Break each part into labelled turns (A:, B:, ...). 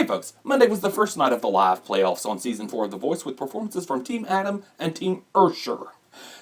A: Hey folks, Monday was the first night of the live playoffs on Season 4 of The Voice with performances from Team Adam and Team Usher.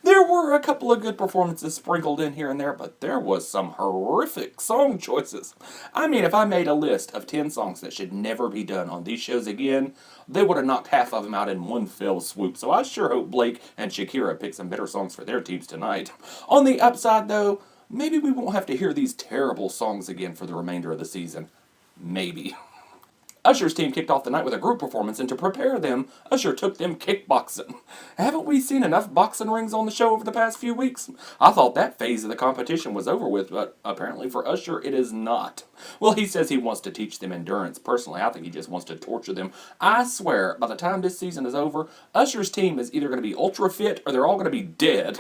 A: There were a couple of good performances sprinkled in here and there, but there was some horrific song choices. I mean, if I made a list of 10 songs that should never be done on these shows again, they would have knocked half of them out in one fell swoop, so I sure hope Blake and Shakira pick some better songs for their teams tonight. On the upside though, maybe we won't have to hear these terrible songs again for the remainder of the season. Maybe. Usher's team kicked off the night with a group performance, and to prepare them, Usher took them kickboxing. Haven't we seen enough boxing rings on the show over the past few weeks? I thought that phase of the competition was over with, but apparently for Usher it is not. Well, he says he wants to teach them endurance. Personally, I think he just wants to torture them. I swear, by the time this season is over, Usher's team is either going to be ultra fit or they're all going to be dead.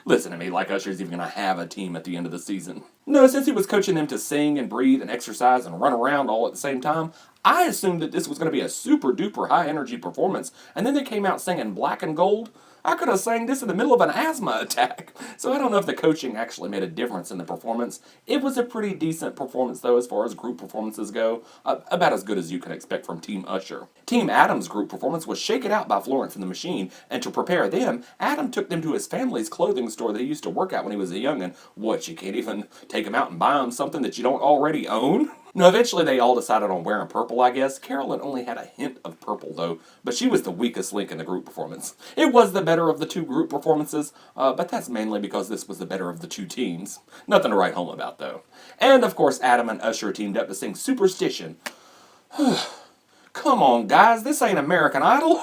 A: Listen to me, like Usher's even going to have a team at the end of the season. No, since he was coaching them to sing and breathe and exercise and run around all at the same time, I assumed that this was going to be a super duper high energy performance, and then they came out singing Black and Gold. I could have sang this in the middle of an asthma attack. So I don't know if the coaching actually made a difference in the performance. It was a pretty decent performance though as far as group performances go. About as good as you can expect from Team Usher. Team Adam's group performance was Shake It Out by Florence and the Machine, and to prepare them, Adam took them to his family's clothing store that he used to work at when he was a youngin'. What, you can't even take him out and buy him something that you don't already own? No, eventually they all decided on wearing purple, I guess. Carolyn only had a hint of purple, though, but she was the weakest link in the group performance. It was the better of the two group performances, but that's mainly because this was the better of the two teams. Nothing to write home about, though. And, of course, Adam and Usher teamed up to sing Superstition. Come on, guys, this ain't American Idol.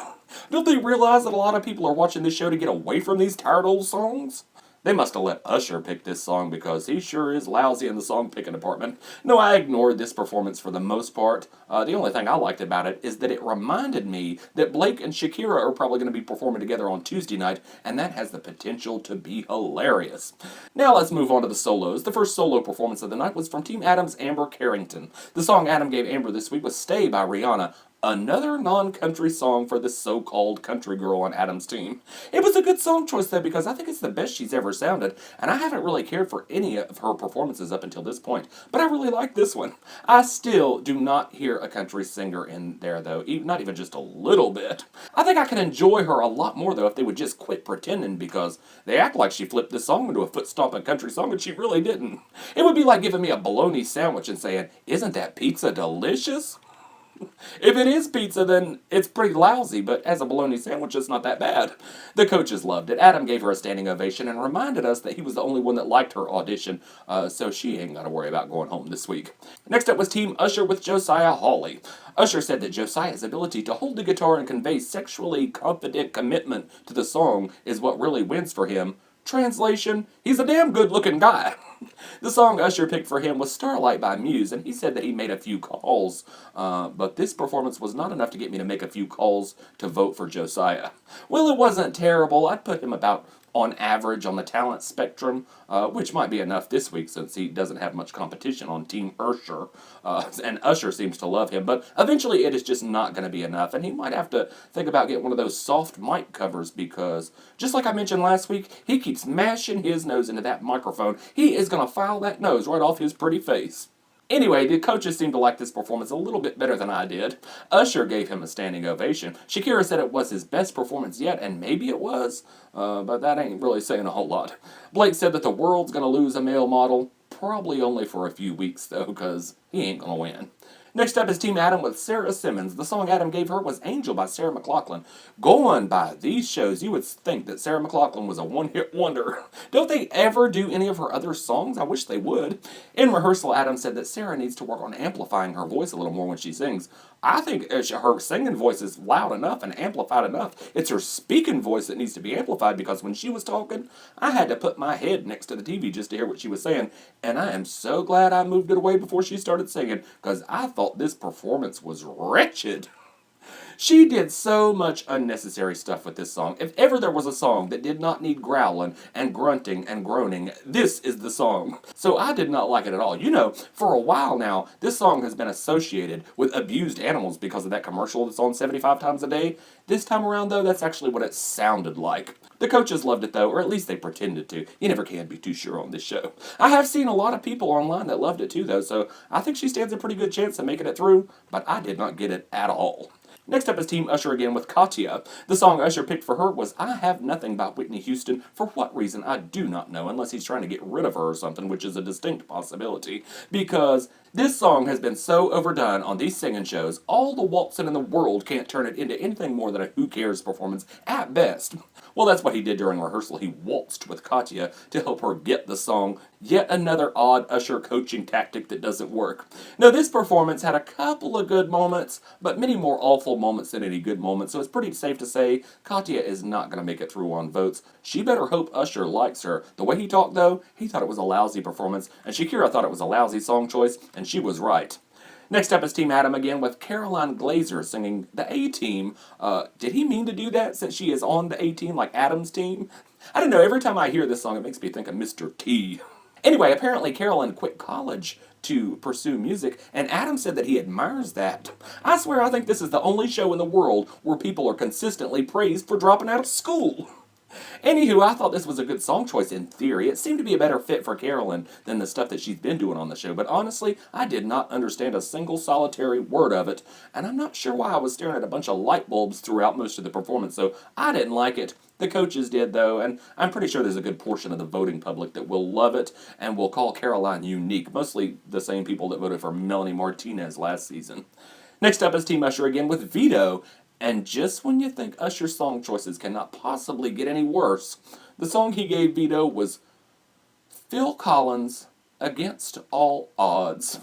A: Don't they realize that a lot of people are watching this show to get away from these tired old songs? They must have let Usher pick this song because he sure is lousy in the song picking department. No, I ignored this performance for the most part. The only thing I liked about it is that it reminded me that Blake and Shakira are probably going to be performing together on Tuesday night, and that has the potential to be hilarious. Now let's move on to the solos. The first solo performance of the night was from Team Adam's Amber Carrington. The song Adam gave Amber this week was Stay by Rihanna. Another non-country song for this so-called country girl on Adam's team. It was a good song choice though because I think it's the best she's ever sounded, and I haven't really cared for any of her performances up until this point, but I really like this one. I still do not hear a country singer in there though, not even just a little bit. I think I could enjoy her a lot more though if they would just quit pretending, because they act like she flipped this song into a foot-stomping country song and she really didn't. It would be like giving me a bologna sandwich and saying, "Isn't that pizza delicious?" If it is pizza, then it's pretty lousy, but as a bologna sandwich, it's not that bad. The coaches loved it. Adam gave her a standing ovation and reminded us that he was the only one that liked her audition, so she ain't got to worry about going home this week. Next up was Team Usher with Josiah Hawley. Usher said that Josiah's ability to hold the guitar and convey sexually confident commitment to the song is what really wins for him. Translation, he's a damn good-looking guy. The song Usher picked for him was Starlight by Muse, and he said that he made a few calls, but this performance was not enough to get me to make a few calls to vote for Josiah. Well, it wasn't terrible. I'd put him about on average on the talent spectrum, which might be enough this week since he doesn't have much competition on Team Usher, and Usher seems to love him, but eventually it is just not going to be enough, and he might have to think about getting one of those soft mic covers because, just like I mentioned last week, he keeps mashing his nose into that microphone. He is going to file that nose right off his pretty face. Anyway, the coaches seemed to like this performance a little bit better than I did. Usher gave him a standing ovation. Shakira said it was his best performance yet, and maybe it was, but that ain't really saying a whole lot. Blake said that the world's gonna lose a male model, probably only for a few weeks though, because he ain't gonna win. Next up is Team Adam with Sarah Simmons. The song Adam gave her was Angel by Sarah McLachlan. Going by these shows, you would think that Sarah McLachlan was a one-hit wonder. Don't they ever do any of her other songs? I wish they would. In rehearsal, Adam said that Sarah needs to work on amplifying her voice a little more when she sings. I think her singing voice is loud enough and amplified enough. It's her speaking voice that needs to be amplified, because when she was talking, I had to put my head next to the TV just to hear what she was saying, and I am so glad I moved it away before she started singing, because I thought this performance was wretched. She did so much unnecessary stuff with this song. If ever there was a song that did not need growling and grunting and groaning, this is the song. So I did not like it at all. You know, for a while now, this song has been associated with abused animals because of that commercial that's on 75 times a day. This time around, though, that's actually what it sounded like. The coaches loved it, though, or at least they pretended to. You never can be too sure on this show. I have seen a lot of people online that loved it, too, though, so I think she stands a pretty good chance of making it through, but I did not get it at all. Next up is Team Usher again with Cathia. The song Usher picked for her was I Have Nothing by Whitney Houston. For what reason, I do not know, unless he's trying to get rid of her or something, which is a distinct possibility. Because this song has been so overdone on these singing shows, all the waltzing in the world can't turn it into anything more than a who cares performance at best. Well, that's what he did during rehearsal. He waltzed with Cathia to help her get the song. Yet another odd Usher coaching tactic that doesn't work. Now, this performance had a couple of good moments, but many more awful moments than any good moments, so it's pretty safe to say Cathia is not going to make it through on votes. She better hope Usher likes her. The way he talked, though, he thought it was a lousy performance, and Shakira thought it was a lousy song choice, and she was right. Next up is Team Adam again with Caroline Glaser singing the A-Team. Did he mean to do that since she is on the A-Team like Adam's team? I don't know, every time I hear this song it makes me think of Mr. T. Anyway, apparently Carolyn quit college to pursue music, and Adam said that he admires that. I swear I think this is the only show in the world where people are consistently praised for dropping out of school. Anywho, I thought this was a good song choice in theory. It seemed to be a better fit for Carolyn than the stuff that she's been doing on the show, but honestly, I did not understand a single solitary word of it, and I'm not sure why I was staring at a bunch of light bulbs throughout most of the performance, so I didn't like it. The coaches did, though, and I'm pretty sure there's a good portion of the voting public that will love it and will call Caroline unique, mostly the same people that voted for Melanie Martinez last season. Next up is Team Usher again with Vedo. And just when you think Usher's song choices cannot possibly get any worse, the song he gave Vedo was Phil Collins' Against All Odds.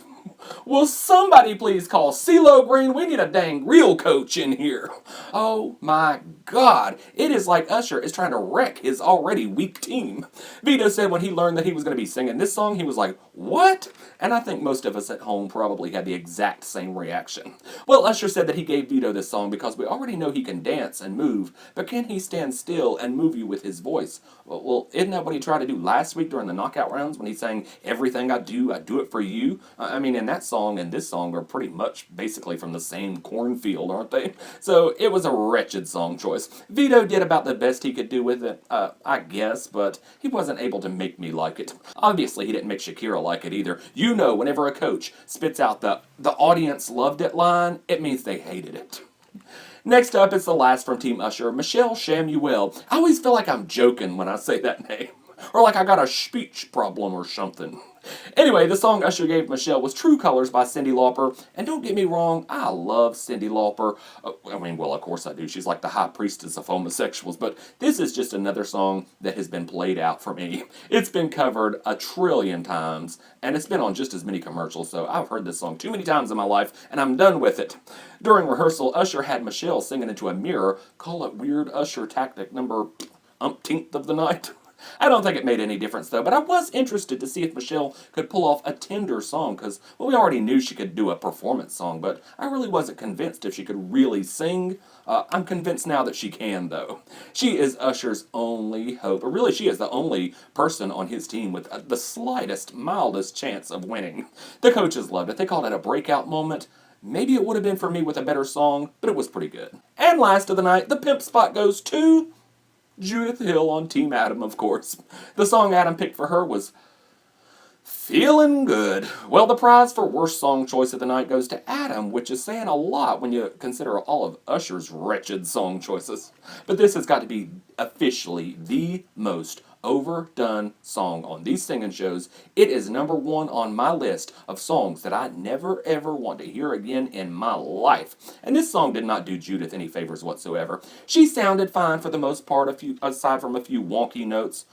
A: Will somebody please call CeeLo Green? We need a dang real coach in here. Oh my God. It is like Usher is trying to wreck his already weak team. Vedo said when he learned that he was going to be singing this song, he was like, what? And I think most of us at home probably had the exact same reaction. Well, Usher said that he gave Vedo this song because we already know he can dance and move, but can he stand still and move you with his voice? Well, isn't that what he tried to do last week during the knockout rounds when he sang, everything I do it for you? I mean, and that song and this song are pretty much basically from the same cornfield, aren't they? So it was a wretched song choice. Vedo did about the best he could do with it, I guess, but he wasn't able to make me like it. Obviously, he didn't make Shakira like it either. You know, whenever a coach spits out the audience loved it line, it means they hated it. Next up is the last from Team Usher, Michelle Chamuel. I always feel like I'm joking when I say that name. Or like I got a speech problem or something. Anyway, the song Usher gave Michelle was True Colors by Cyndi Lauper. And don't get me wrong, I love Cyndi Lauper. Well, of course I do. She's like the high priestess of homosexuals. But this is just another song that has been played out for me. It's been covered 1 trillion times. And it's been on just as many commercials. So I've heard this song too many times in my life. And I'm done with it. During rehearsal, Usher had Michelle singing into a mirror. Call it weird Usher tactic number umpteenth of the night. I don't think it made any difference, though, but I was interested to see if Michelle could pull off a tender song, because, well, we already knew she could do a performance song, but I really wasn't convinced if she could really sing. I'm convinced now that she can, though. She is Usher's only hope, or really, she is the only person on his team with the slightest, mildest chance of winning. The coaches loved it. They called it a breakout moment. Maybe it would have been for me with a better song, but it was pretty good. And last of the night, the pimp spot goes to Judith Hill on Team Adam, of course. The song Adam picked for her was Feelin' Good. Well, the prize for worst song choice of the night goes to Adam, which is saying a lot when you consider all of Usher's wretched song choices. But this has got to be officially the most overdone song on these singing shows. It is number 1 on my list of songs that I never ever want to hear again in my life. And this song did not do Judith any favors whatsoever. She sounded fine for the most part, aside from a few wonky notes.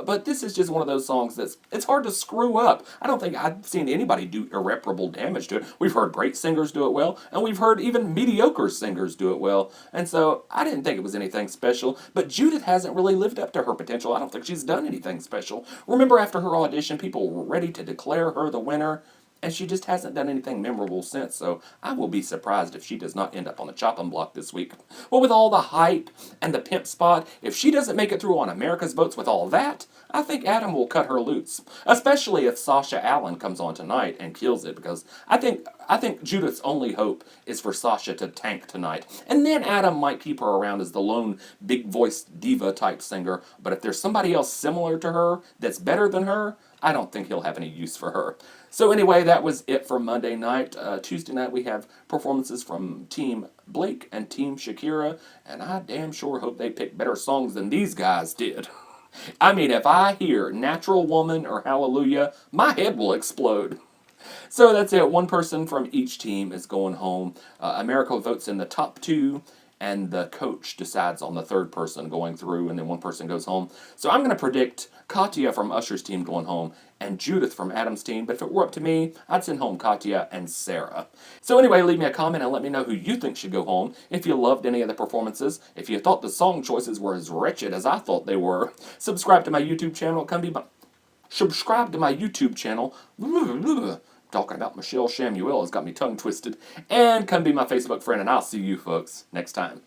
A: But this is just one of those songs it's hard to screw up. I don't think I've seen anybody do irreparable damage to it. We've heard great singers do it well, and we've heard even mediocre singers do it well. And so I didn't think it was anything special, but Judith hasn't really lived up to her potential. I don't think she's done anything special. Remember after her audition, people were ready to declare her the winner, and she just hasn't done anything memorable since, so I will be surprised if she does not end up on the chopping block this week. Well, with all the hype and the pimp spot, if she doesn't make it through on America's Votes with all that, I think Adam will cut her loose, especially if Sasha Allen comes on tonight and kills it, because I think Judith's only hope is for Sasha to tank tonight, and then Adam might keep her around as the lone big-voiced diva-type singer, but if there's somebody else similar to her that's better than her, I don't think he'll have any use for her. So anyway, that was it for Monday night. Tuesday night we have performances from Team Blake and Team Shakira, and I damn sure hope they pick better songs than these guys did. I mean, if I hear Natural Woman or Hallelujah, my head will explode. So that's it. One person from each team is going home. America votes in the top two, and the coach decides on the third person going through, and then one person goes home. So I'm going to predict Cathia from Usher's team going home, and Judith from Adam's team, but if it were up to me, I'd send home Cathia and Sarah. So anyway, leave me a comment and let me know who you think should go home, if you loved any of the performances, if you thought the song choices were as wretched as I thought they were. Subscribe to my YouTube channel. Subscribe to my YouTube channel. Talking about Michelle Chamuel has got me tongue twisted. And come be my Facebook friend, and I'll see you folks next time.